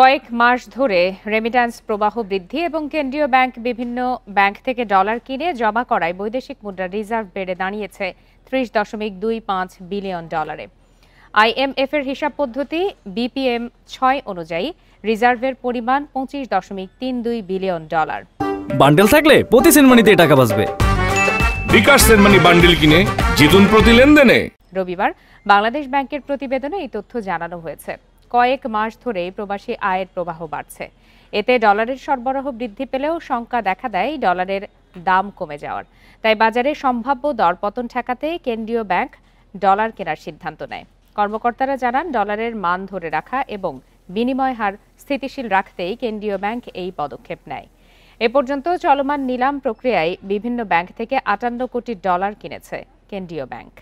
কয়েক মাস ধরে রেমিট্যান্স প্রবাহ বৃদ্ধি এবং কেন্দ্রীয় ব্যাংক বিভিন্ন ব্যাংক থেকে ডলার কিনে জমা করায় বৈদেশিক মুদ্রার রিজার্ভ বেড়ে দাঁড়িয়েছে ৩০.25 বিলিয়ন ডলারে। আইএমএফ এর হিসাব পদ্ধতি বিপিএম ৬ অনুযায়ী রিজার্ভের পরিমাণ ২৫.৩২ বিলিয়ন ডলার। বান্ডেল থাকলে প্রতি সেনমানিতে টাকা বাঁচবে। বিকাশ সেনমানি বান্ডেল কিনে জিতুন প্রতি লেনদেনে। রবিবার বাংলাদেশ ব্যাংকের প্রতিবেদনে এই তথ্য জানানো হয়েছে। কয়েক মাস ধরে প্রবাসী আয়ের প্রবাহ বাড়ছে। এতে ডলারের সরবরাহ বৃদ্ধি পেলেও শঙ্কা দেখা দেয় ডলারের দাম কমে যাওয়ার। তাই বাজারে সম্ভাব্য দরপতন ঠেকাতে কেন্দ্রীয় ব্যাংক ডলার কেনার সিদ্ধান্ত নেয়। কর্মকর্তারা জানান, ডলারের মান ধরে রাখা এবং বিনিময় হার স্থিতিশীল রাখতেই কেন্দ্রীয় ব্যাংক এই পদক্ষেপ নেয়। এ পর্যন্ত চলমান নিলাম প্রক্রিয়ায় বিভিন্ন ব্যাংক থেকে ৫৮ কোটি ডলার কিনেছে কেন্দ্রীয় ব্যাংক।